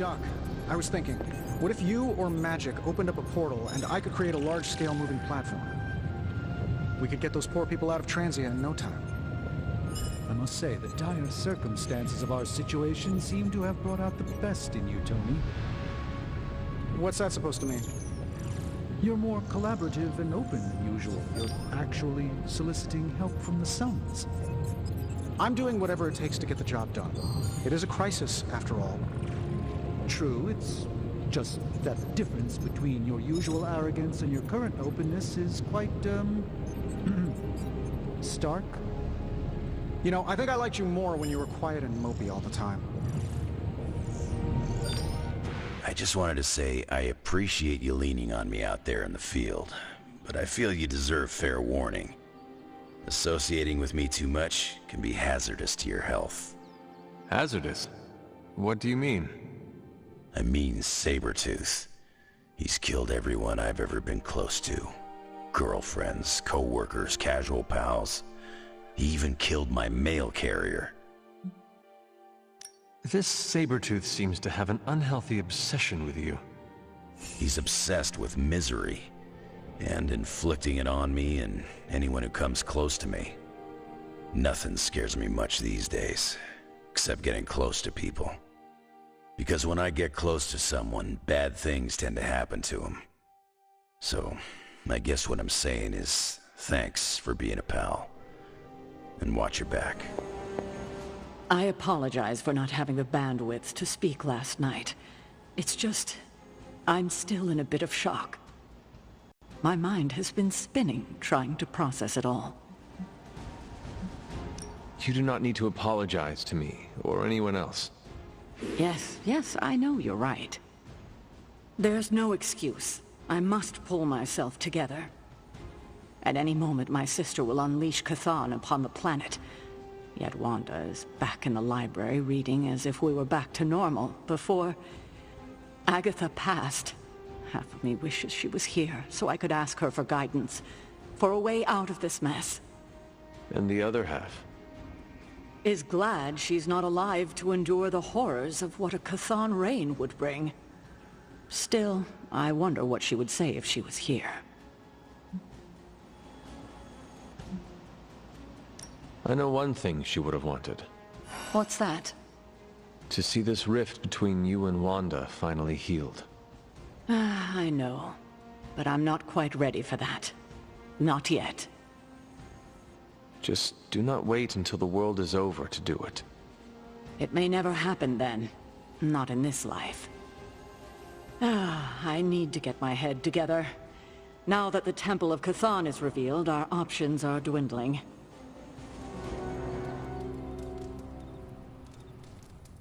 Doc, I was thinking, what if you or magic opened up a portal and I could create a large-scale moving platform? We could get those poor people out of Transia in no time. I must say, the dire circumstances of our situation seem to have brought out the best in you, Tony. What's that supposed to mean? You're more collaborative and open than usual. You're actually soliciting help from the Suns. I'm doing whatever it takes to get the job done. It is a crisis, after all. True, it's just that the difference between your usual arrogance and your current openness is quite, stark. You know, I think I liked you more when you were quiet and mopey all the time. I just wanted to say I appreciate you leaning on me out there in the field, but I feel you deserve fair warning. Associating with me too much can be hazardous to your health. Hazardous? What do you mean? I mean Sabretooth. He's killed everyone I've ever been close to. Girlfriends, co-workers, casual pals. He even killed my mail carrier. This Sabretooth seems to have an unhealthy obsession with you. He's obsessed with misery, and inflicting it on me and anyone who comes close to me. Nothing scares me much these days, except getting close to people. Because when I get close to someone, bad things tend to happen to them. So, I guess what I'm saying is, thanks for being a pal. And watch your back. I apologize for not having the bandwidth to speak last night. It's just, I'm still in a bit of shock. My mind has been spinning, trying to process it all. You do not need to apologize to me, or anyone else. Yes, I know you're right. There's no excuse. I must pull myself together. At any moment, my sister will unleash Chthon upon the planet. Yet Wanda is back in the library reading as if we were back to normal before Agatha passed. Half of me wishes she was here so I could ask her for guidance, for a way out of this mess. And the other half? Is glad she's not alive to endure the horrors of what a Chthon reign would bring. Still, I wonder what she would say if she was here. I know one thing she would have wanted. What's that? To see this rift between you and Wanda finally healed. I know, but I'm not quite ready for that. Not yet. Just do not wait until the world is over to do it. It may never happen then. Not in this life. I need to get my head together. Now that the Temple of Chthon is revealed, our options are dwindling.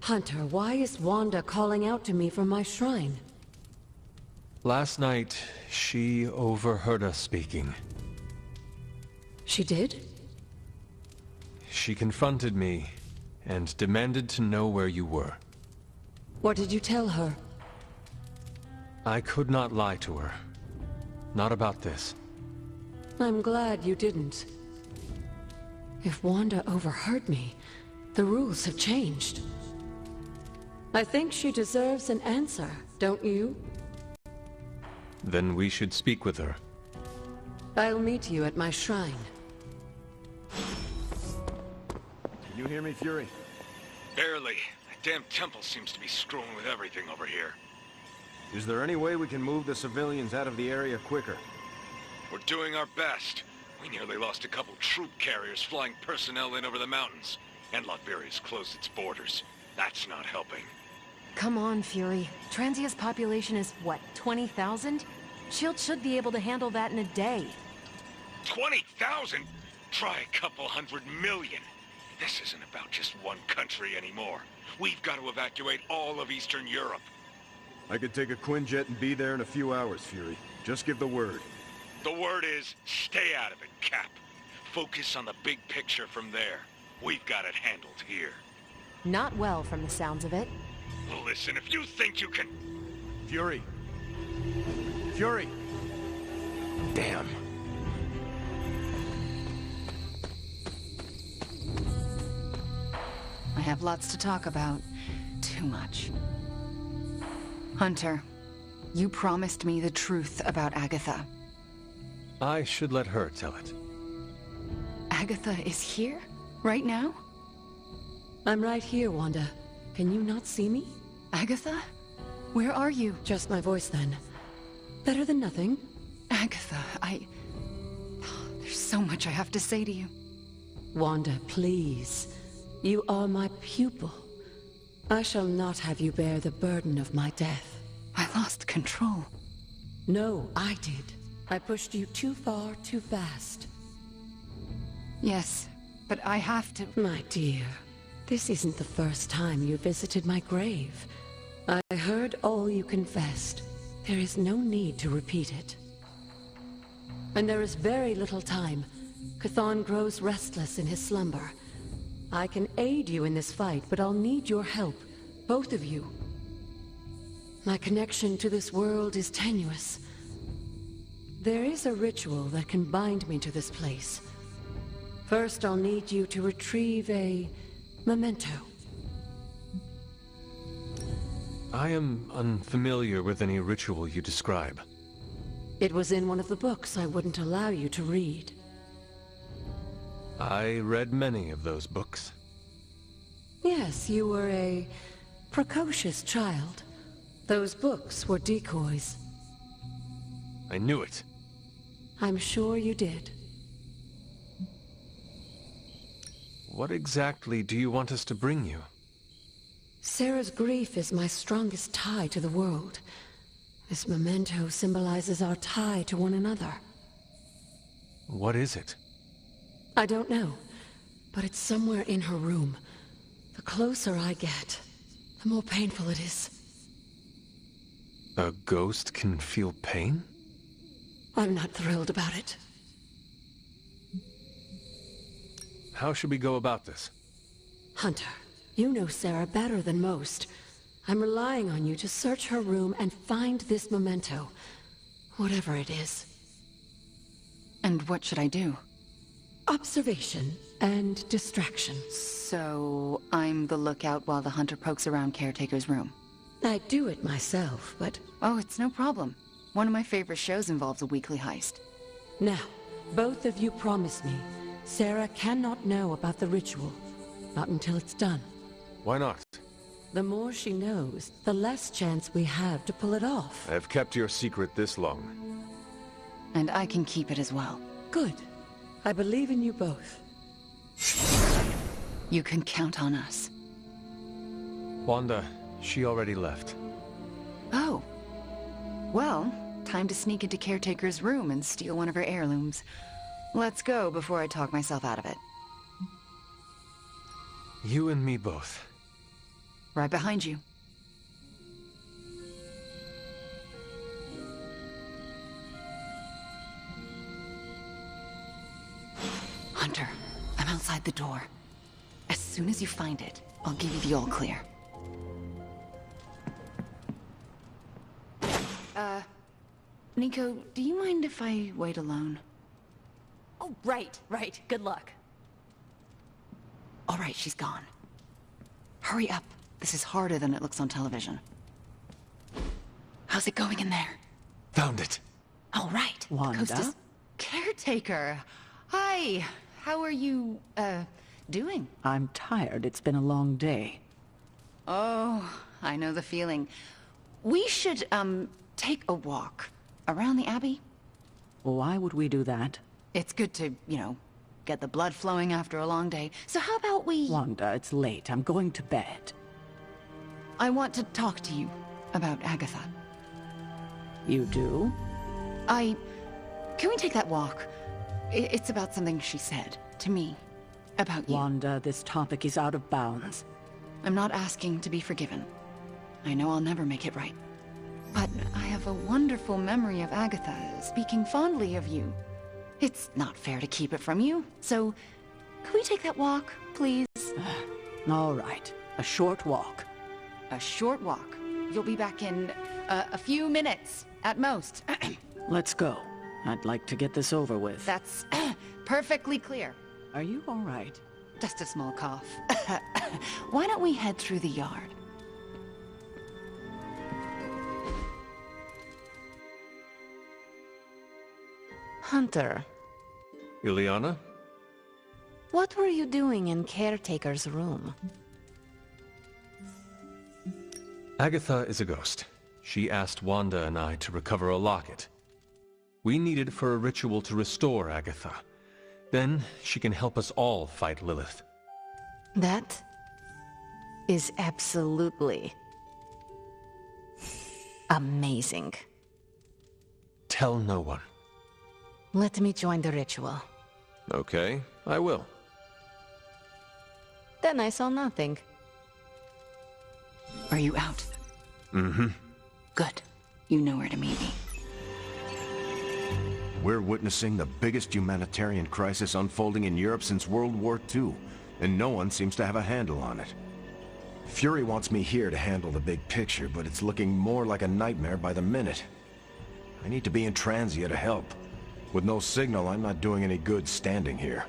Hunter, why is Wanda calling out to me from my shrine? Last night, she overheard us speaking. She did? She confronted me and demanded to know where you were. What did you tell her? I could not lie to her. Not about this. I'm glad you didn't. If Wanda overheard me, the rules have changed. I think she deserves an answer, don't you? Then we should speak with her. I'll meet you at my shrine. Can you hear me, Fury? Barely. That damn temple seems to be screwing with everything over here. Is there any way we can move the civilians out of the area quicker? We're doing our best. We nearly lost a couple troop carriers flying personnel in over the mountains. And Latveria's closed its borders. That's not helping. Come on, Fury. Transia's population is, what, 20,000? S.H.I.E.L.D. should be able to handle that in a day. 20,000? Try a couple 100 million. This isn't about just one country anymore. We've got to evacuate all of Eastern Europe. I could take a Quinjet and be there in a few hours, Fury. Just give the word. The word is, stay out of it, Cap. Focus on the big picture from there. We've got it handled here. Not well, from the sounds of it. Listen, if you think you can... Fury! Fury! Damn. I have lots to talk about. Too much. Hunter, you promised me the truth about Agatha. I should let her tell it. Agatha is here? Right now? I'm right here, Wanda. Can you not see me? Agatha? Where are you? Just my voice, then. Better than nothing. Agatha, there's so much I have to say to you. Wanda, please. You are my pupil. I shall not have you bear the burden of my death. I lost control. No, I did. I pushed you too far, too fast. Yes, but I have to... My dear, this isn't the first time you visited my grave. I heard all you confessed. There is no need to repeat it. And there is very little time. Chthon grows restless in his slumber. I can aid you in this fight, but I'll need your help. Both of you. My connection to this world is tenuous. There is a ritual that can bind me to this place. First, I'll need you to retrieve a memento. I am unfamiliar with any ritual you describe. It was in one of the books I wouldn't allow you to read. I read many of those books. Yes, you were a precocious child. Those books were decoys. I knew it. I'm sure you did. What exactly do you want us to bring you? Sarah's grief is my strongest tie to the world. This memento symbolizes our tie to one another. What is it? I don't know, but it's somewhere in her room. The closer I get, the more painful it is. A ghost can feel pain? I'm not thrilled about it. How should we go about this? Hunter, you know Sarah better than most. I'm relying on you to search her room and find this memento. Whatever it is. And what should I do? Observation and distraction. So, I'm the lookout while the hunter pokes around Caretaker's room. I do it myself, but... Oh, it's no problem. One of my favorite shows involves a weekly heist. Now, both of you promise me, Sarah cannot know about the ritual. Not until it's done. Why not? The more she knows, the less chance we have to pull it off. I've kept your secret this long. And I can keep it as well. Good. I believe in you both. You can count on us. Wanda, she already left. Oh. Well, time to sneak into Caretaker's room and steal one of her heirlooms. Let's go before I talk myself out of it. You and me both. Right behind you. Hunter, I'm outside the door. As soon as you find it, I'll give you the all clear. Nico, do you mind if I wait alone? Oh, right. Good luck. All right, she's gone. Hurry up. This is harder than it looks on television. How's it going in there? Found it. All right. Wanda? The coast is... Caretaker. Hi. How are you, doing? I'm tired. It's been a long day. Oh, I know the feeling. We should, take a walk around the Abbey. Why would we do that? It's good to, get the blood flowing after a long day. So how about we... Wanda, it's late. I'm going to bed. I want to talk to you about Agatha. You do? Can we take that walk? It's about something she said to me. About you. Wanda, this topic is out of bounds. I'm not asking to be forgiven. I know I'll never make it right. But I have a wonderful memory of Agatha speaking fondly of you. It's not fair to keep it from you, so... Could we take that walk, please? All right. A short walk. A short walk. You'll be back in a few minutes, at most. Let's go. I'd like to get this over with. That's perfectly clear. Are you all right? Just a small cough. Why don't we head through the yard? Hunter, Ileana? what were you doing in Caretaker's room? Agatha is a ghost. She asked Wanda and I to recover a locket. We need it for a ritual to restore Agatha. Then she can help us all fight Lilith. That is absolutely amazing. Tell no one. Let me join the ritual. Okay, I will. Then I saw nothing. Are you out? Mm-hmm. Good. You know where to meet me. We're witnessing the biggest humanitarian crisis unfolding in Europe since World War II, and no one seems to have a handle on it. Fury wants me here to handle the big picture, but it's looking more like a nightmare by the minute. I need to be in Transia to help. With no signal, I'm not doing any good standing here.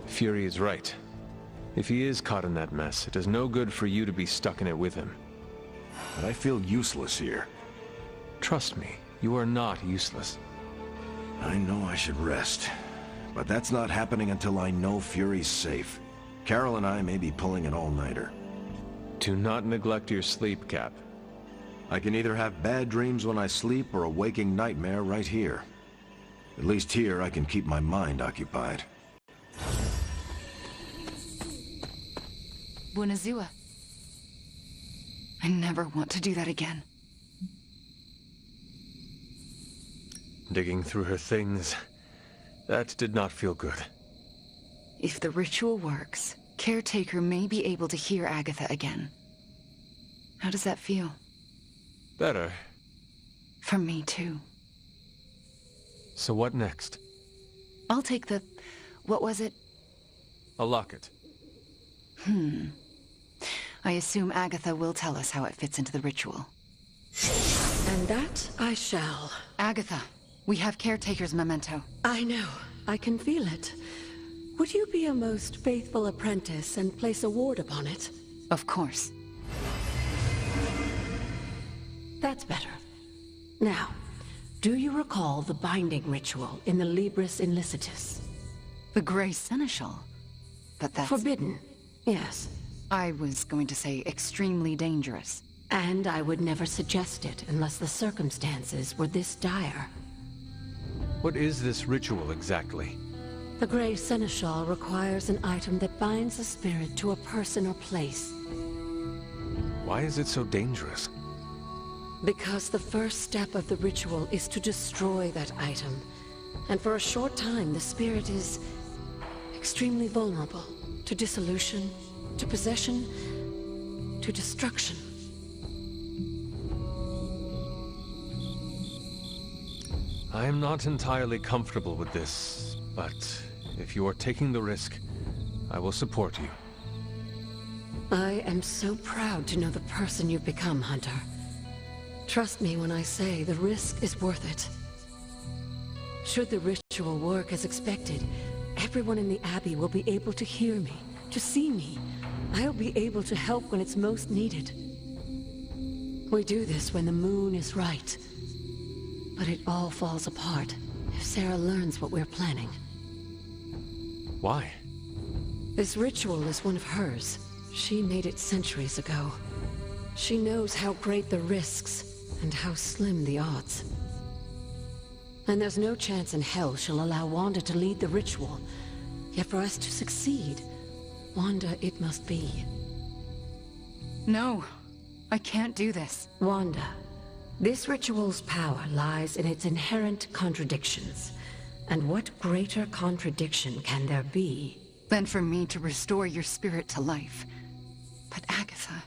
Fury is right. If he is caught in that mess, it is no good for you to be stuck in it with him. But I feel useless here. Trust me, you are not useless. I know I should rest, but that's not happening until I know Fury's safe. Carol and I may be pulling an all-nighter. Do not neglect your sleep, Cap. I can either have bad dreams when I sleep or a waking nightmare right here. At least here I can keep my mind occupied. Bunazua. I never want to do that again. Digging through her things, that did not feel good. If the ritual works, Caretaker may be able to hear Agatha again. How does that feel? Better. For me too. So what next? I'll take the... what was it? A locket. I assume Agatha will tell us how it fits into the ritual. And that I shall. Agatha, we have Caretaker's memento. I know. I can feel it. Would you be a most faithful apprentice and place a ward upon it? Of course. That's better. Now, do you recall the binding ritual in the Libris Inlicitus? The Grey Seneschal. But that's... Forbidden, yes. I was going to say extremely dangerous. And I would never suggest it unless the circumstances were this dire. What is this ritual exactly? The Grey Seneschal requires an item that binds a spirit to a person or place. Why is it so dangerous? Because the first step of the ritual is to destroy that item. And for a short time, the spirit is extremely vulnerable to dissolution, to possession, to destruction. I am not entirely comfortable with this, but if you are taking the risk, I will support you. I am so proud to know the person you've become, Hunter. Trust me when I say the risk is worth it. Should the ritual work as expected, everyone in the Abbey will be able to hear me, to see me. I'll be able to help when it's most needed. We do this when the moon is right. But it all falls apart if Sarah learns what we're planning. Why? This ritual is one of hers. She made it centuries ago. She knows how great the risks and how slim the odds. And there's no chance in hell she'll allow Wanda to lead the ritual. Yet for us to succeed, Wanda it must be. No, I can't do this. Wanda, this ritual's power lies in its inherent contradictions. And what greater contradiction can there be than for me to restore your spirit to life? But Agatha,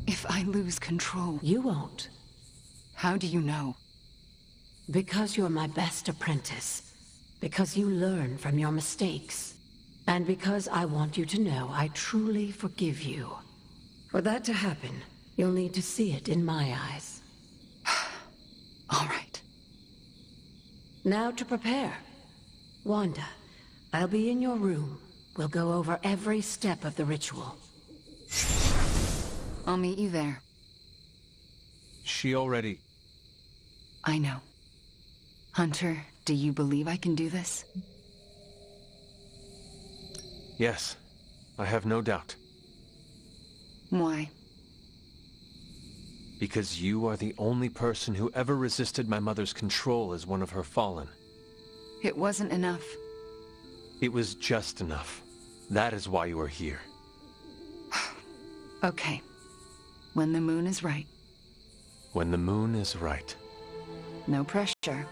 if I lose control... You won't. How do you know? Because you're my best apprentice. Because you learn from your mistakes. And because I want you to know I truly forgive you. For that to happen, you'll need to see it in my eyes. All right. Now to prepare. Wanda, I'll be in your room. We'll go over every step of the ritual. I'll meet you there. She already... I know. Hunter, Do you believe I can do this? Yes, I have no doubt. Why? Because you are the only person who ever resisted my mother's control as one of her fallen. It wasn't enough. It was just enough. That is why you are here. Okay. When the moon is right. When the moon is right. No pressure.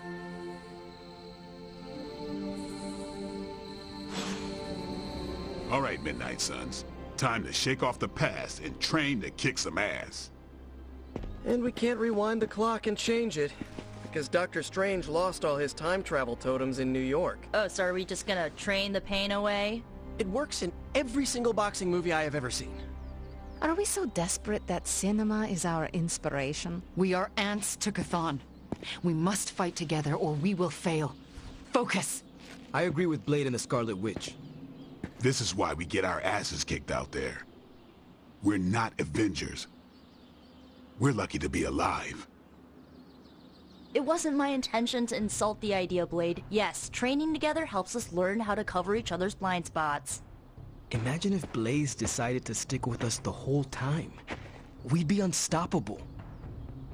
All right, Midnight Suns. Time to shake off the past and train to kick some ass. And we can't rewind the clock and change it, because Dr. Strange lost all his time travel totems in New York. Oh, so are we just gonna train the pain away? It works in every single boxing movie I have ever seen. Are we so desperate that cinema is our inspiration? We are ants to Chthon. We must fight together or we will fail. Focus! I agree with Blade and the Scarlet Witch. This is why we get our asses kicked out there. We're not Avengers. We're lucky to be alive. It wasn't my intention to insult the idea, Blade. Yes, training together helps us learn how to cover each other's blind spots. Imagine if Blaze decided to stick with us the whole time. We'd be unstoppable.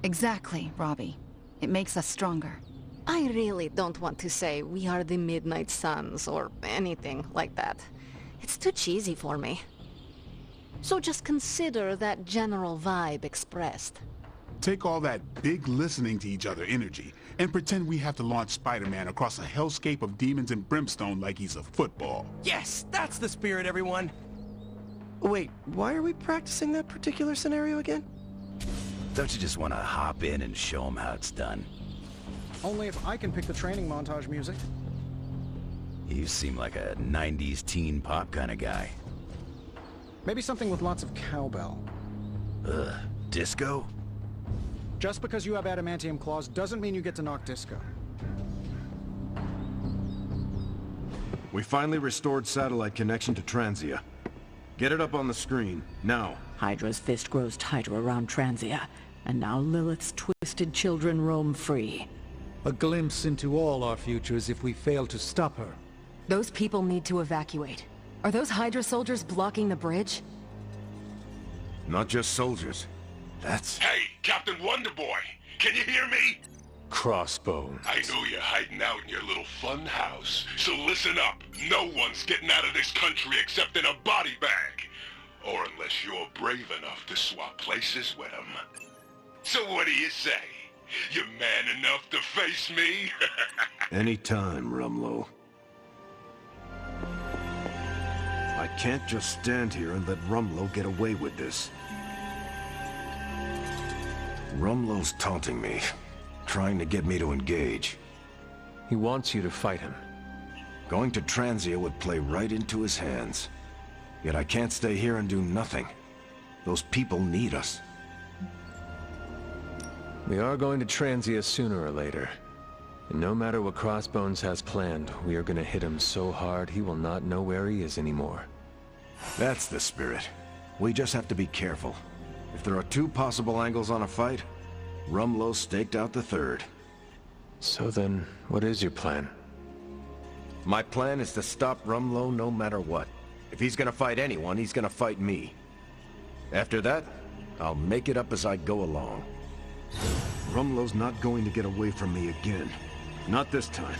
Exactly, Robbie. It makes us stronger. I really don't want to say we are the Midnight Suns or anything like that. It's too cheesy for me. So just consider that general vibe expressed. Take all that big listening to each other energy and pretend we have to launch Spider-Man across a hellscape of demons and brimstone like he's a football. Yes, that's the spirit, everyone! Wait, why are we practicing that particular scenario again? Don't you just want to hop in and show them how it's done? Only if I can pick the training montage music. You seem like a 90s teen pop kind of guy. Maybe something with lots of cowbell. Ugh, disco? Just because you have adamantium claws doesn't mean you get to knock disco. We finally restored satellite connection to Transia. Get it up on the screen, now. Hydra's fist grows tighter around Transia, and now Lilith's twisted children roam free. A glimpse into all our futures if we fail to stop her. Those people need to evacuate. Are those Hydra soldiers blocking the bridge? Not just soldiers. That's... Hey, Captain Wonderboy! Can you hear me? Crossbones. I know you're hiding out in your little fun house, so listen up. No one's getting out of this country except in a body bag. Or unless you're brave enough to swap places with them. So what do you say? You man enough to face me? Anytime, Rumlow. I can't just stand here and let Rumlow get away with this. Rumlow's taunting me, trying to get me to engage. He wants you to fight him. Going to Transia would play right into his hands. Yet I can't stay here and do nothing. Those people need us. We are going to Transia sooner or later. And no matter what Crossbones has planned, we are going to hit him so hard he will not know where he is anymore. That's the spirit. We just have to be careful. If there are two possible angles on a fight, Rumlow staked out the third. So then, what is your plan? My plan is to stop Rumlow no matter what. If he's gonna fight anyone, he's gonna fight me. After that, I'll make it up as I go along. Rumlow's not going to get away from me again. Not this time.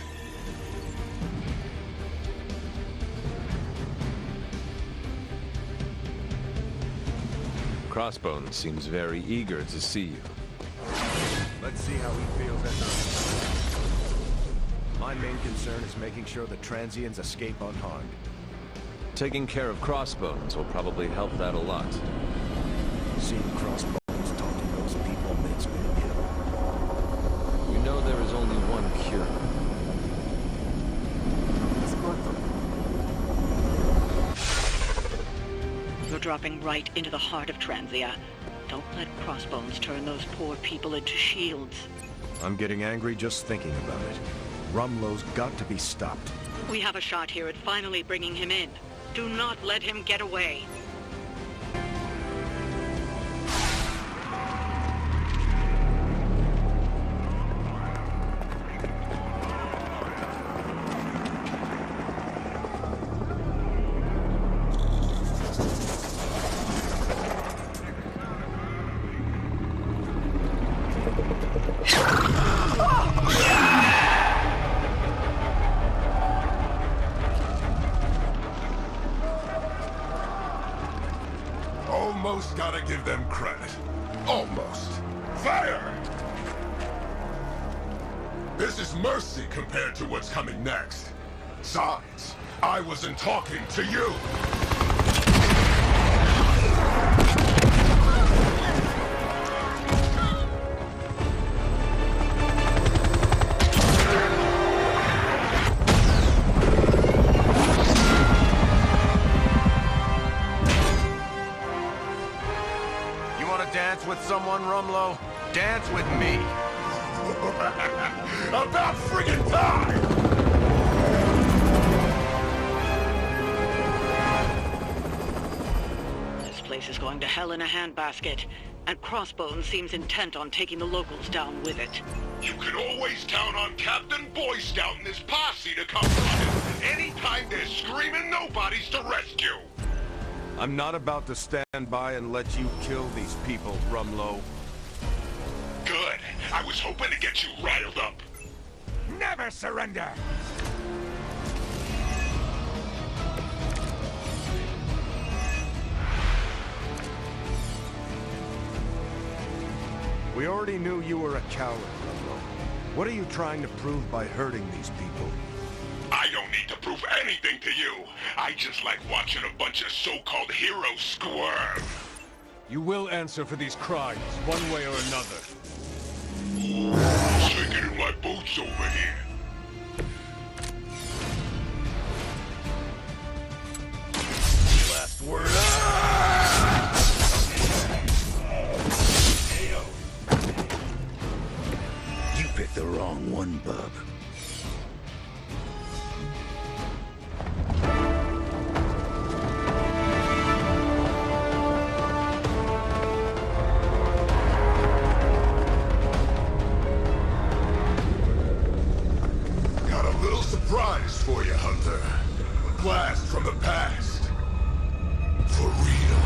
Crossbones seems very eager to see you. Let's see how he feels at night. My main concern is making sure the Transians escape unharmed. Taking care of Crossbones will probably help that a lot. Seeing Crossbones taunting those people makes me ill. You know there is only one cure. You're dropping right into the heart of Transia. Don't let Crossbones turn those poor people into shields. I'm getting angry just thinking about it. Rumlow's got to be stopped. We have a shot here at finally bringing him in. Do not let him get away. almost gotta give them credit. Almost. Fire! This is mercy compared to what's coming next. Besides, I wasn't talking to you. You want to dance with someone, Rumlow? Dance with me. About friggin' time! This place is going to hell in a handbasket, and Crossbones seems intent on taking the locals down with it. You can always count on Captain Boy Scout and his posse to come running anytime they're screaming nobodies to rescue. I'm not about to stand by and let you kill these people, Rumlow. Good. I was hoping to get you riled up. Never surrender! We already knew you were a coward, Rumlow. What are you trying to prove by hurting these people? I don't need to prove anything to you. I just like watching a bunch of so-called heroes squirm. You will answer for these crimes, one way or another. Shaking in my boots over here. Last word. You picked the wrong one, bub. Surprise for you, Hunter. A blast from the past. For real.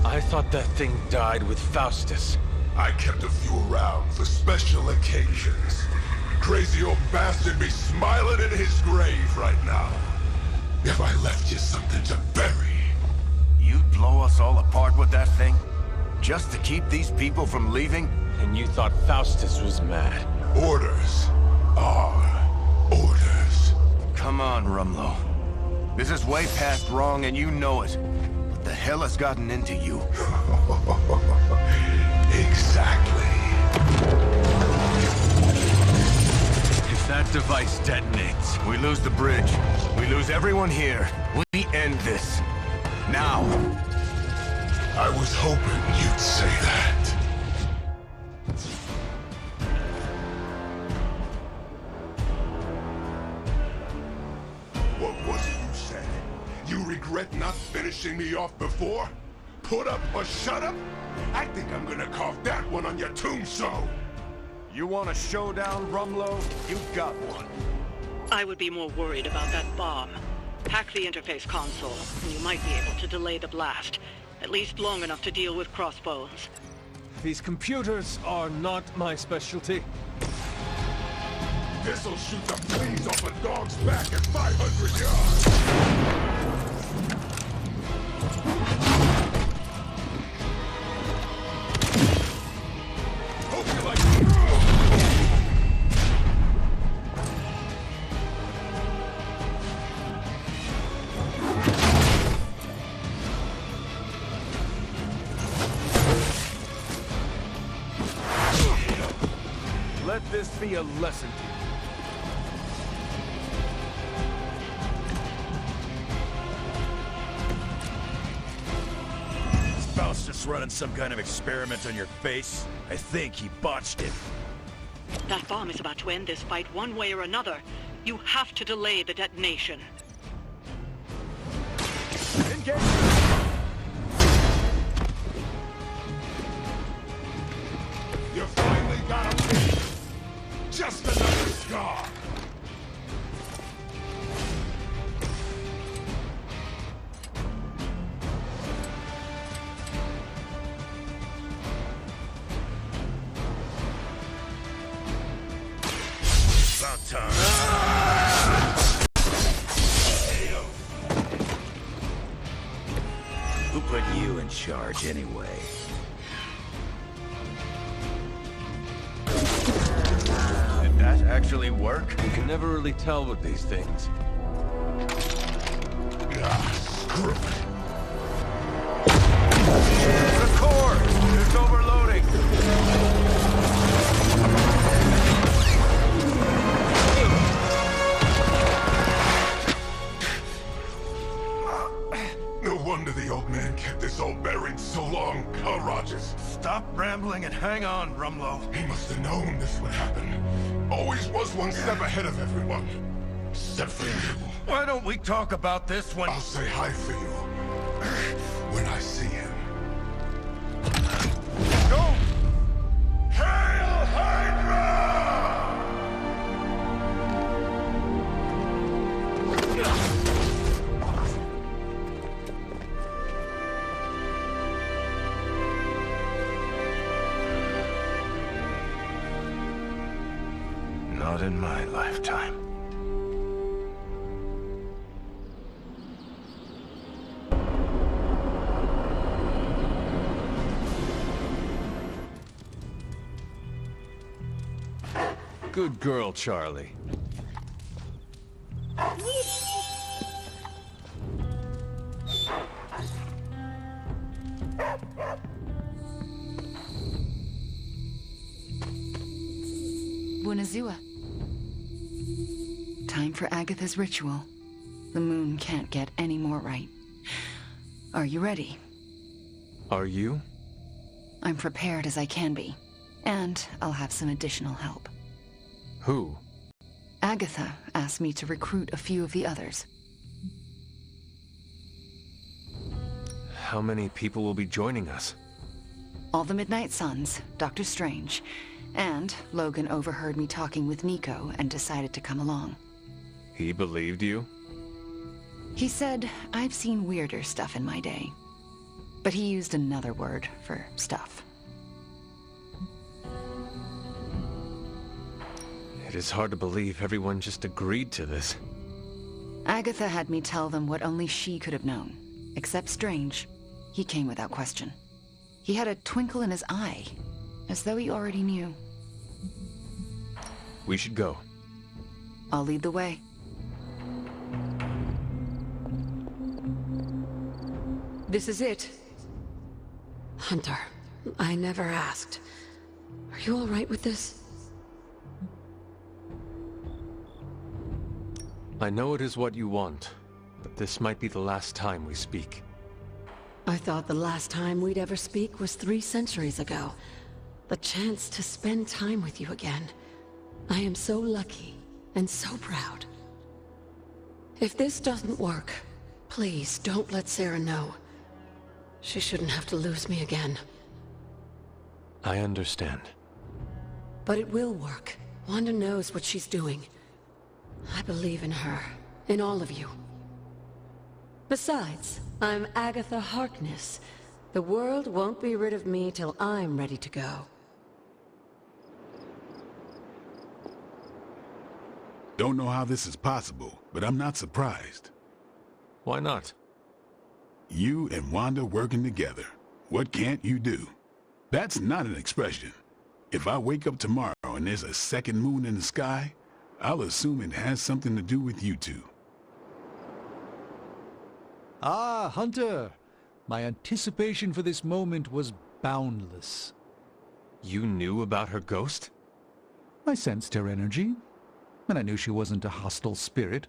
I thought that thing died with Faustus. I kept a few around for special occasions. Crazy old bastard be smiling in his grave right now. If I left you something to bury. You'd blow us all apart with that thing? Just to keep these people from leaving? And you thought Faustus was mad. Orders are orders. Come on, Rumlow. This is way past wrong and you know it. What the hell has gotten into you? Exactly. If that device detonates, we lose the bridge. We lose everyone here. We end this. Now. I was hoping you'd say that. What was it you said? You regret not finishing me off before? Put up or shut up? I think I'm gonna carve that one on your tombstone. You want a showdown, Rumlow? You got one. I would be more worried about that bomb. Hack the interface console, and you might be able to delay the blast. At least long enough to deal with Crossbones. These computers are not my specialty. This'll shoot the fleas off a dog's back at 500 yards. Hope you like it. Let this be a lesson to you. Is Faustus running some kind of experiment on your face? I think he botched it. That bomb is about to end this fight one way or another. You have to delay the detonation. Engage! You finally got him. Just another scar. About time. Who put you in in charge anyway. Did that actually work? You can never really tell with these things. Screw it. The core! It's overloading! No wonder the old man kept this old bearing so long, huh, Rogers? Stop rambling and hang on, Rumlow. He must have known this would happen. Always was one step ahead of everyone. Except for you. Why don't we talk about this when... I'll say hi for you. When I see him. Go! Hail Hydra! Not in my lifetime. Good girl, Charlie. Buonazua. Time for Agatha's ritual. The moon can't get any more right. Are you ready? Are you? I'm prepared as I can be. And I'll have some additional help. Who? Agatha asked me to recruit a few of the others. How many people will be joining us? All the Midnight Suns, Dr. Strange, and Logan overheard me talking with Nico and decided to come along. He believed you? He said, I've seen weirder stuff in my day. But he used another word for stuff. It is hard to believe everyone just agreed to this. Agatha had me tell them what only she could have known. Except Strange. He came without question. He had a twinkle in his eye, as though he already knew. We should go. I'll lead the way. This is it. Hunter, I never asked. Are you all right with this? I know it is what you want, but this might be the last time we speak. I thought the last time we'd ever speak was 3 centuries ago. The chance to spend time with you again. I am so lucky and so proud. If this doesn't work, please don't let Sarah know. She shouldn't have to lose me again. I understand. But it will work. Wanda knows what she's doing. I believe in her. In all of you. Besides, I'm Agatha Harkness. The world won't be rid of me till I'm ready to go. Don't know how this is possible, but I'm not surprised. Why not? You and Wanda working together. What can't you do? That's not an expression. If I wake up tomorrow and there's a second moon in the sky, I'll assume it has something to do with you two. Ah, Hunter! My anticipation for this moment was boundless. You knew about her ghost? I sensed her energy, and I knew she wasn't a hostile spirit.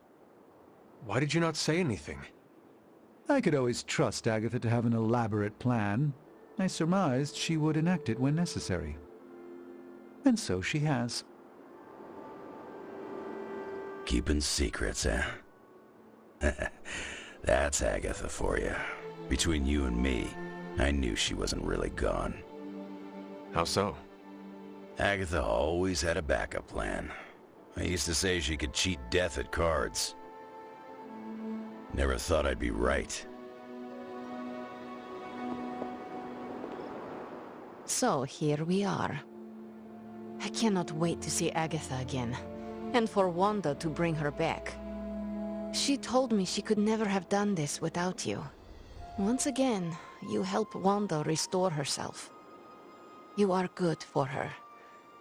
Why did you not say anything? I could always trust Agatha to have an elaborate plan. I surmised she would enact it when necessary. And so she has. Keeping secrets, eh? That's Agatha for you. Between you and me, I knew she wasn't really gone. How so? Agatha always had a backup plan. I used to say she could cheat death at cards. Never thought I'd be right. So here we are. I cannot wait to see Agatha again, and for Wanda to bring her back. She told me she could never have done this without you. Once again, you help Wanda restore herself. You are good for her.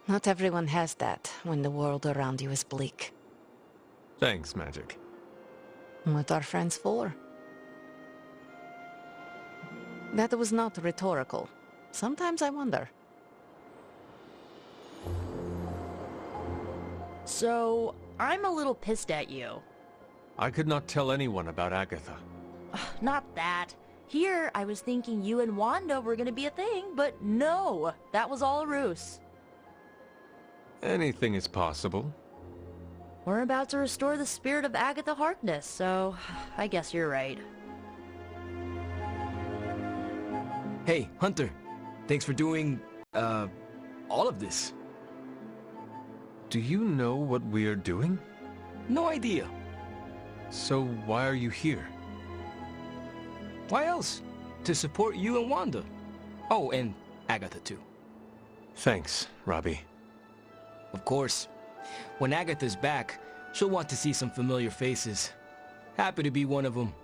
Not everyone has that when the world around you is bleak. Thanks, Magic. What are friends for? That was not rhetorical. Sometimes I wonder. So, I'm a little pissed at you. I could not tell anyone about Agatha. Not that. Here, I was thinking you and Wanda were gonna be a thing, but no, that was all a ruse. Anything is possible. We're about to restore the spirit of Agatha Harkness, so I guess you're right. Hey, Hunter. Thanks for doing, all of this. Do you know what we are doing? No idea. So why are you here? Why else? To support you and Wanda. Oh, and Agatha too. Thanks, Robbie. Of course. When Agatha's back, she'll want to see some familiar faces. Happy to be one of them.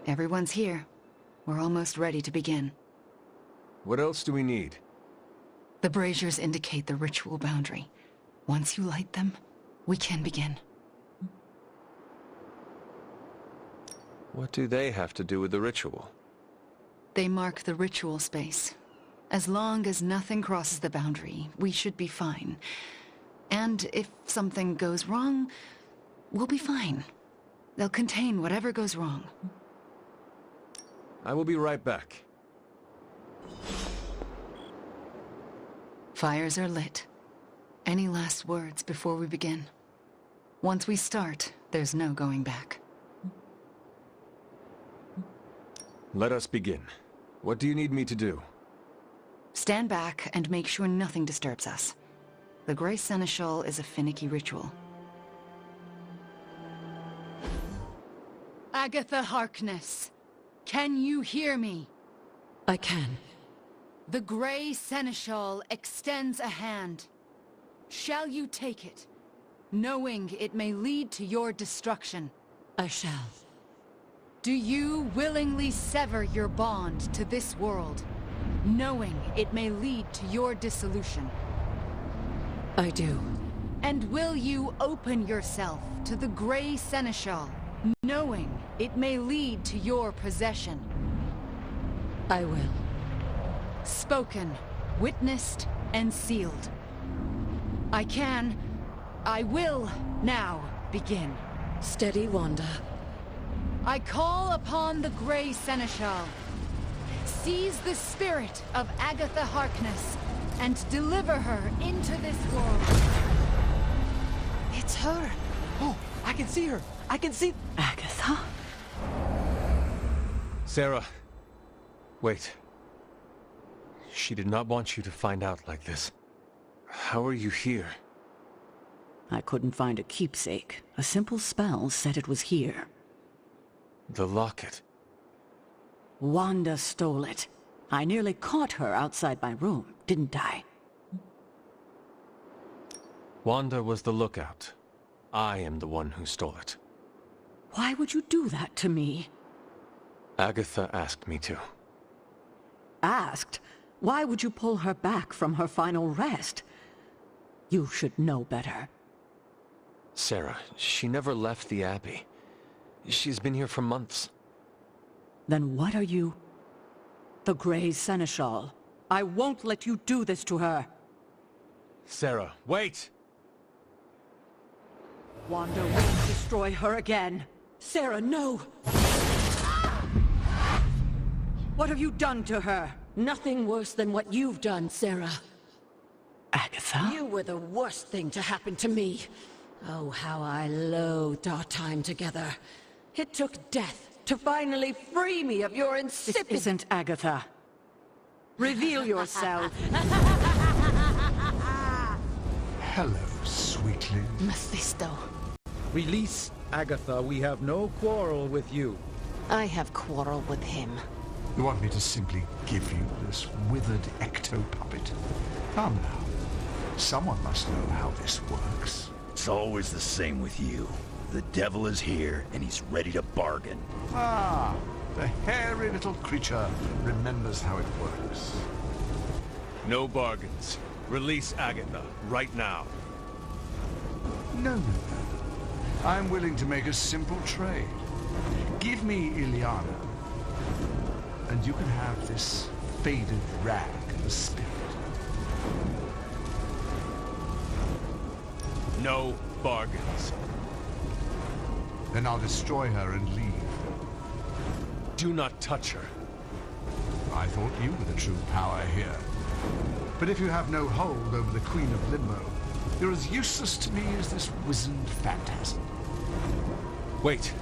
Everyone's here. We're almost ready to begin. What else do we need? The braziers indicate the ritual boundary. Once you light them, we can begin. What do they have to do with the ritual? They mark the ritual space. As long as nothing crosses the boundary, we should be fine. And if something goes wrong, we'll be fine. They'll contain whatever goes wrong. I will be right back. Fires are lit. Any last words before we begin? Once we start, there's no going back. Let us begin. What do you need me to do? Stand back and make sure nothing disturbs us. The Grey Seneschal is a finicky ritual. Agatha Harkness, can you hear me? I can. The Grey Seneschal extends a hand. Shall you take it, knowing it may lead to your destruction? I shall. Do you willingly sever your bond to this world, knowing it may lead to your dissolution? I do. And will you open yourself to the Grey Seneschal, knowing it may lead to your possession? I will. Spoken, witnessed, and sealed. I will now begin. Steady, Wanda. I call upon the Grey Seneschal. Seize the spirit of Agatha Harkness and deliver her into this world. It's her. Oh, I can see her. I can see... Agatha? Sarah. Wait. She did not want you to find out like this. How are you here? I couldn't find a keepsake. A simple spell said it was here. The locket. Wanda stole it. I nearly caught her outside my room, didn't I? Wanda was the lookout. I am the one who stole it. Why would you do that to me? Agatha asked me to. Asked? Why would you pull her back from her final rest? You should know better. Sarah, she never left the Abbey. She's been here for months. Then what are you? The Grey Seneschal. I won't let you do this to her. Sarah, wait! Wanda won't destroy her again. Sarah, no! What have you done to her? Nothing worse than what you've done, Sarah. Agatha? You were the worst thing to happen to me. Oh, how I loathed our time together. It took death to finally free me of your insipid... This isn't Agatha. Reveal yourself. Hello, sweetling. Mephisto. Release Agatha. We have no quarrel with you. I have quarrel with him. You want me to simply give you this withered ecto-puppet? Come now. Someone must know how this works. It's always the same with you. The devil is here, and he's ready to bargain. Ah, the hairy little creature remembers how it works. No bargains. Release Agatha, right now. No, no, no. I'm willing to make a simple trade. Give me Ilyana, and you can have this faded rag of a spirit. No bargains. Then I'll destroy her and leave. Do not touch her. I thought you were the true power here. But if you have no hold over the Queen of Limbo, you're as useless to me as this wizened phantasm. Wait.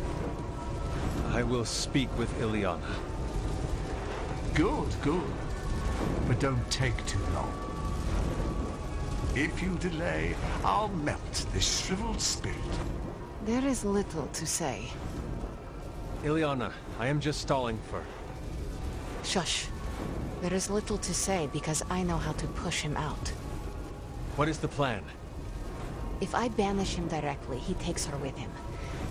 I will speak with Ilyana. Good, good. But don't take too long. If you delay, I'll melt this shriveled spirit. There is little to say. Ilyana, I am just stalling for... Shush. There is little to say because I know how to push him out. What is the plan? If I banish him directly, he takes her with him.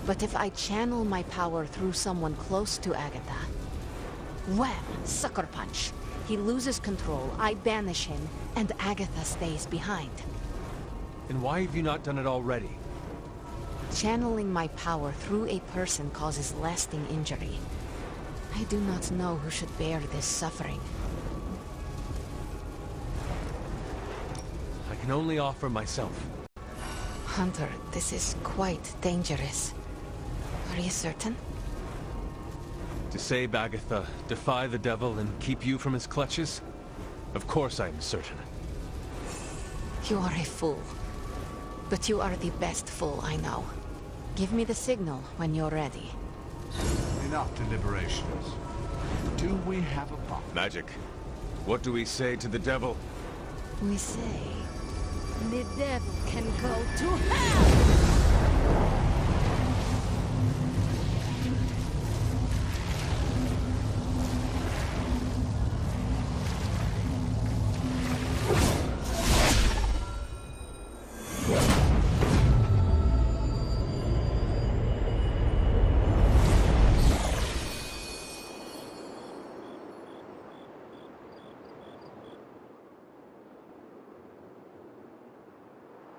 But if I channel my power through someone close to Agatha... Wham! Sucker punch! He loses control, I banish him, and Agatha stays behind. And why have you not done it already? Channeling my power through a person causes lasting injury. I do not know who should bear this suffering. I can only offer myself. Hunter, this is quite dangerous. Are you certain? To save Agatha, defy the devil, and keep you from his clutches? Of course I am certain. You are a fool. But you are the best fool I know. Give me the signal when you're ready. Enough deliberations. Do we have a bomb? Magic. What do we say to the devil? We say... The devil can go to hell!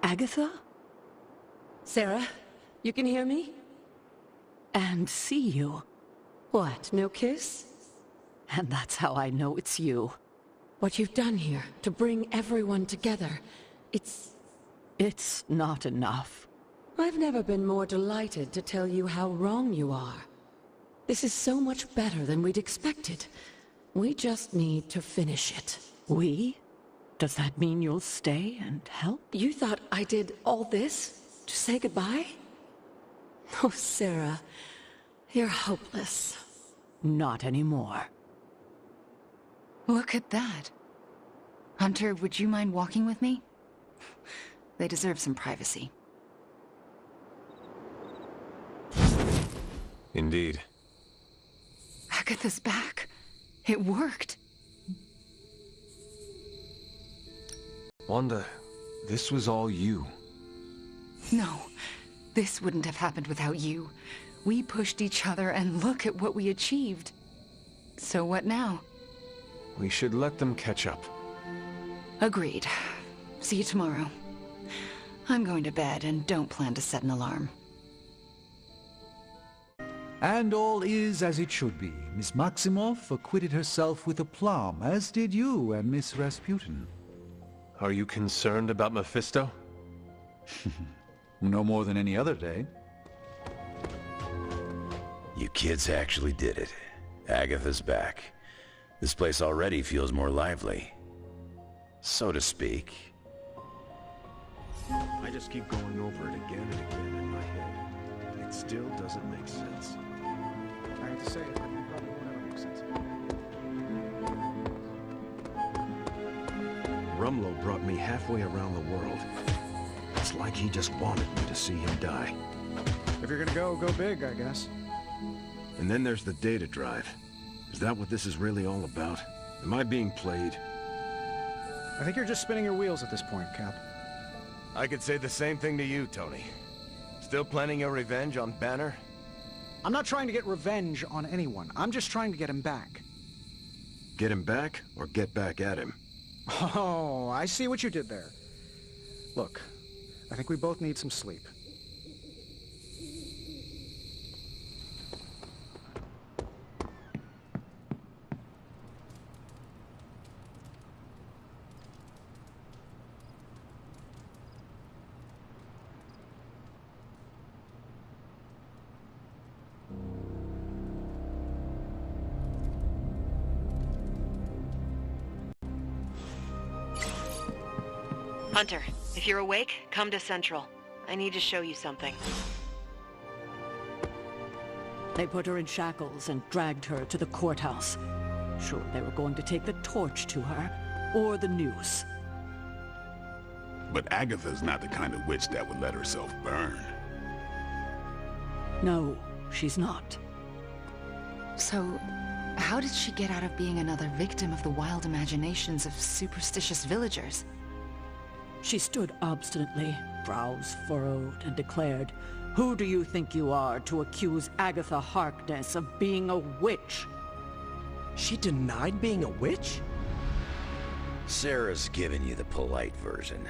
Agatha? Sarah, you can hear me? And see you. What, no kiss? And that's how I know it's you. What you've done here, to bring everyone together, It's not enough. I've never been more delighted to tell you how wrong you are. This is so much better than we'd expected. We just need to finish it. We? Does that mean you'll stay and help? You thought I did all this to say goodbye? Oh, Sarah, you're hopeless. Not anymore. Look at that. Hunter, would you mind walking with me? They deserve some privacy. Indeed. Agatha's back. It worked. Wanda, this was all you. No, this wouldn't have happened without you. We pushed each other and look at what we achieved. So what now? We should let them catch up. Agreed. See you tomorrow. I'm going to bed and don't plan to set an alarm. And all is as it should be. Miss Maximoff acquitted herself with aplomb, as did you and Miss Rasputin. Are you concerned about Mephisto? No more than any other day. You kids actually did it. Agatha's back. This place already feels more lively. So to speak. I just keep going over it again and again in my head. It still doesn't make sense. I hate to say it, but it probably won't ever make sense. Rumlow brought me halfway around the world. It's like he just wanted me to see him die. If you're gonna go big, I guess. And then there's the data drive. Is that what this is really all about? Am I being played? I think you're just spinning your wheels at this point, Cap. I could say the same thing to you, Tony. Still planning your revenge on Banner? I'm not trying to get revenge on anyone. I'm just trying to get him back. Get him back, or get back at him? Oh, I see what you did there. Look, I think we both need some sleep. Hunter, if you're awake, come to Central. I need to show you something. They put her in shackles and dragged her to the courthouse. Sure, they were going to take the torch to her, or the noose. But Agatha's not the kind of witch that would let herself burn. No, she's not. So, how did she get out of being another victim of the wild imaginations of superstitious villagers? She stood obstinately, brows furrowed, and declared, "Who do you think you are to accuse Agatha Harkness of being a witch?" She denied being a witch? Sarah's giving you the polite version.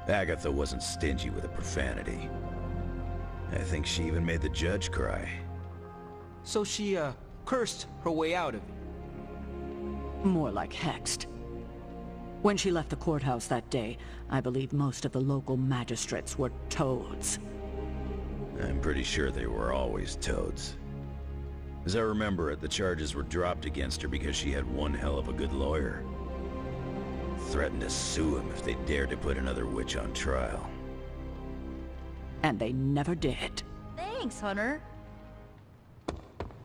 Agatha wasn't stingy with the profanity. I think she even made the judge cry. So she, cursed her way out of it. More like hexed. When she left the courthouse that day, I believe most of the local magistrates were toads. I'm pretty sure they were always toads. As I remember it, the charges were dropped against her because she had one hell of a good lawyer. Threatened to sue him if they dared to put another witch on trial. And they never did. Thanks, Hunter.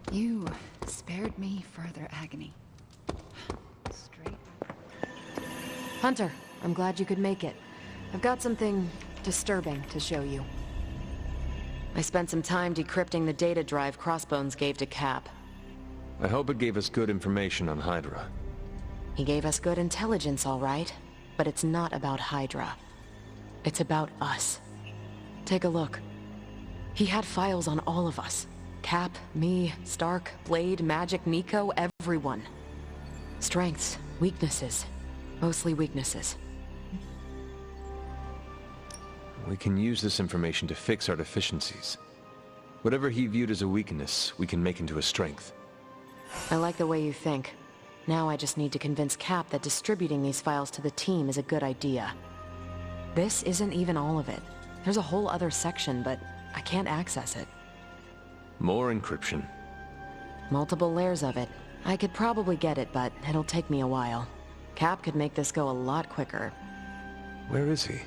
You spared me further agony. Hunter, I'm glad you could make it. I've got something disturbing to show you. I spent some time decrypting the data drive Crossbones gave to Cap. I hope it gave us good information on Hydra. He gave us good intelligence, all right, but it's not about Hydra. It's about us. Take a look. He had files on all of us. Cap, me, Stark, Blade, Magic, Nico, everyone. Strengths, weaknesses. Mostly weaknesses. We can use this information to fix our deficiencies. Whatever he viewed as a weakness, we can make into a strength. I like the way you think. Now I just need to convince Cap that distributing these files to the team is a good idea. This isn't even all of it. There's a whole other section, but I can't access it. More encryption. Multiple layers of it. I could probably get it, but it'll take me a while. Cap could make this go a lot quicker. Where is he?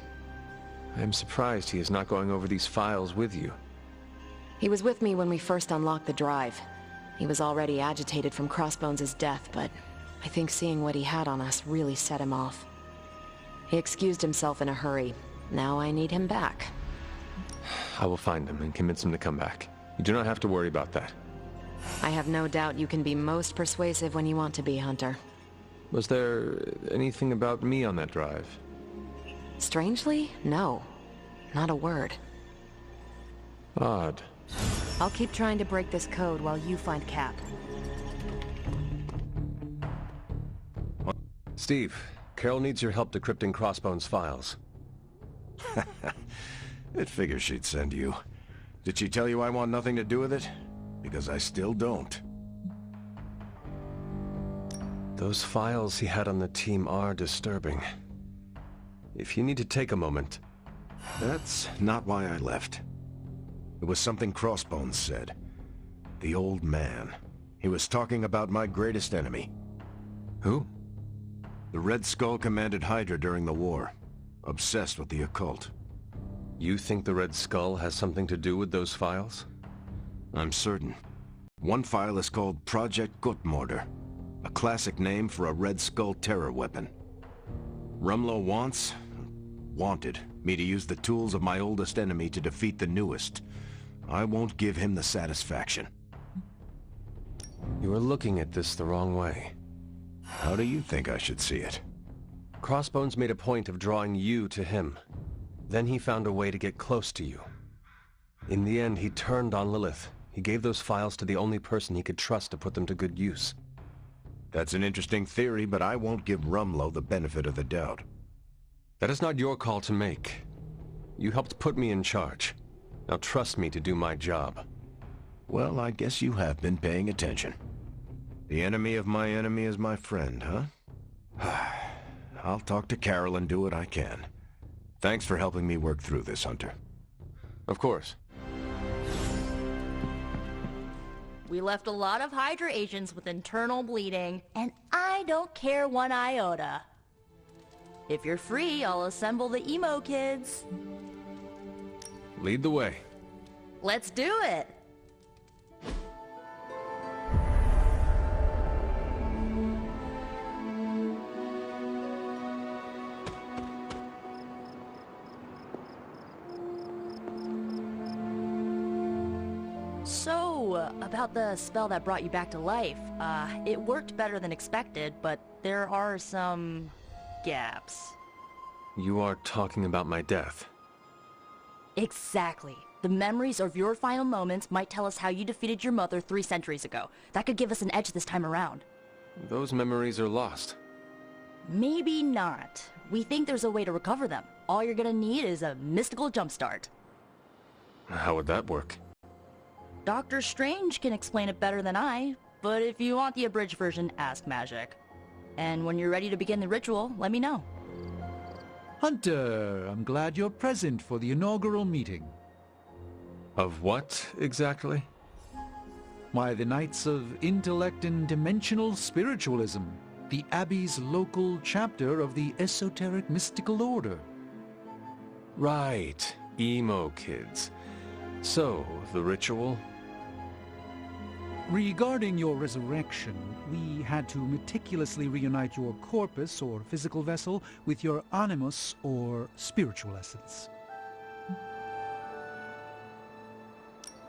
I am surprised he is not going over these files with you. He was with me when we first unlocked the drive. He was already agitated from Crossbones' death, but I think seeing what he had on us really set him off. He excused himself in a hurry. Now I need him back. I will find him and convince him to come back. You do not have to worry about that. I have no doubt you can be most persuasive when you want to be, Hunter. Was there anything about me on that drive? Strangely, no. Not a word. Odd. I'll keep trying to break this code while you find Cap. Steve, Carol needs your help decrypting Crossbones' files. It figures she'd send you. Did she tell you I want nothing to do with it? Because I still don't. Those files he had on the team are disturbing. If you need to take a moment... That's not why I left. It was something Crossbones said. The old man. He was talking about my greatest enemy. Who? The Red Skull commanded Hydra during the war. Obsessed with the occult. You think the Red Skull has something to do with those files? I'm certain. One file is called Project Gutmorder. A classic name for a Red Skull terror weapon. Rumlow wanted me to use the tools of my oldest enemy to defeat the newest. I won't give him the satisfaction. You are looking at this the wrong way. How do you think I should see it? Crossbones made a point of drawing you to him. Then he found a way to get close to you. In the end, he turned on Lilith. He gave those files to the only person he could trust to put them to good use. That's an interesting theory, but I won't give Rumlow the benefit of the doubt. That is not your call to make. You helped put me in charge. Now trust me to do my job. Well, I guess you have been paying attention. The enemy of my enemy is my friend, huh? I'll talk to Carol and do what I can. Thanks for helping me work through this, Hunter. Of course. We left a lot of Hydra agents with internal bleeding, and I don't care one iota. If you're free, I'll assemble the emo kids. Lead the way. Let's do it! So, about the spell that brought you back to life, it worked better than expected, but there are some gaps. You are talking about my death. Exactly. The memories of your final moments might tell us how you defeated your mother 3 centuries ago. That could give us an edge this time around. Those memories are lost. Maybe not. We think there's a way to recover them. All you're gonna need is a mystical jumpstart. How would that work? Doctor Strange can explain it better than I, but if you want the abridged version, ask Magic. And when you're ready to begin the ritual, let me know. Hunter, I'm glad you're present for the inaugural meeting. Of what, exactly? Why, the Knights of Intellect and Dimensional Spiritualism, the Abbey's local chapter of the Esoteric Mystical Order. Right, emo kids. So, the ritual? Regarding your resurrection, we had to meticulously reunite your corpus, or physical vessel, with your animus, or spiritual essence.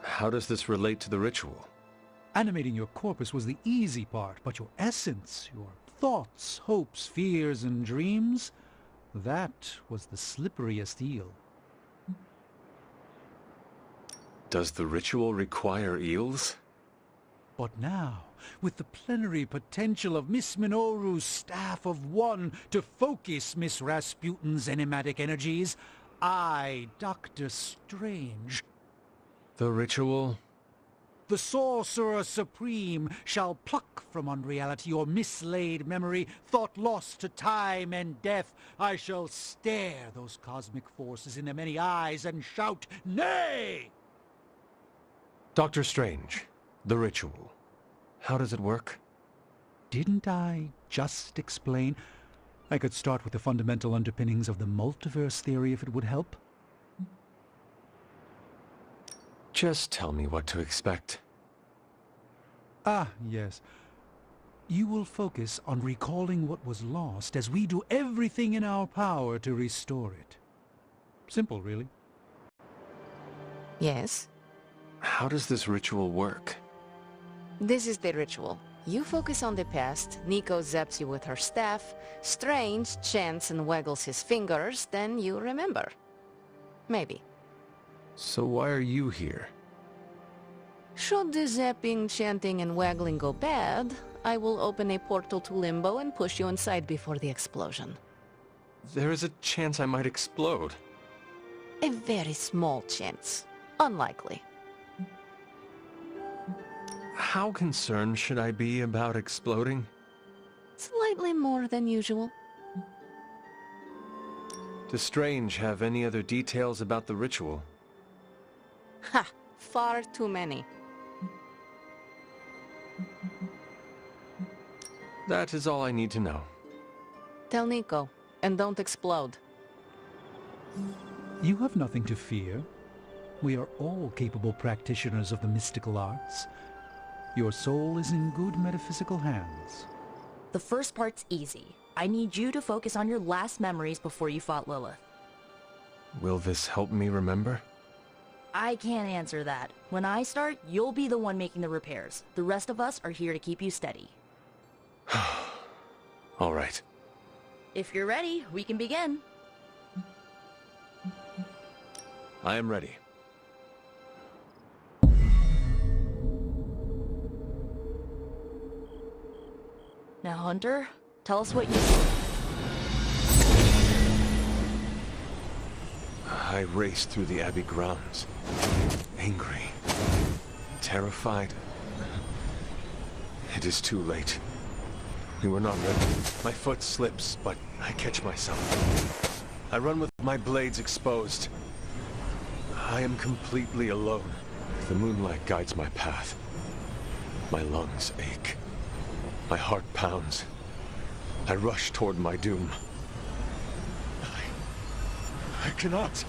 How does this relate to the ritual? Animating your corpus was the easy part, but your essence, your thoughts, hopes, fears, and dreams, that was the slipperiest eel. Does the ritual require eels? But now, with the plenary potential of Miss Minoru's Staff of One to focus Miss Rasputin's enigmatic energies, I, Dr. Strange... The ritual? The Sorcerer Supreme shall pluck from unreality your mislaid memory, thought lost to time and death. I shall stare those cosmic forces in their many eyes and shout, "Nay!" Dr. Strange, the ritual. How does it work? Didn't I just explain? I could start with the fundamental underpinnings of the multiverse theory if it would help. Just tell me what to expect. Ah, yes. You will focus on recalling what was lost as we do everything in our power to restore it. Simple, really. Yes? How does this ritual work? This is the ritual. You focus on the past, Nico zaps you with her staff, Strange chants and waggles his fingers, then you remember. Maybe. So why are you here? Should the zapping, chanting, and waggling go bad, I will open a portal to Limbo and push you inside before the explosion. There is a chance I might explode. A very small chance. Unlikely. How concerned should I be about exploding? Slightly more than usual. Does Strange have any other details about the ritual? Ha! Far too many. That is all I need to know. Tell Nico, and don't explode. You have nothing to fear. We are all capable practitioners of the mystical arts. Your soul is in good metaphysical hands. The first part's easy. I need you to focus on your last memories before you fought Lilith. Will this help me remember? I can't answer that. When I start, you'll be the one making the repairs. The rest of us are here to keep you steady. All right. If you're ready, we can begin. I am ready. Hunter? Tell us what you... I raced through the Abbey grounds. Angry. Terrified. It is too late. We were not ready. My foot slips, but I catch myself. I run with my blades exposed. I am completely alone. The moonlight guides my path. My lungs ache. My heart pounds. I rush toward my doom. I cannot.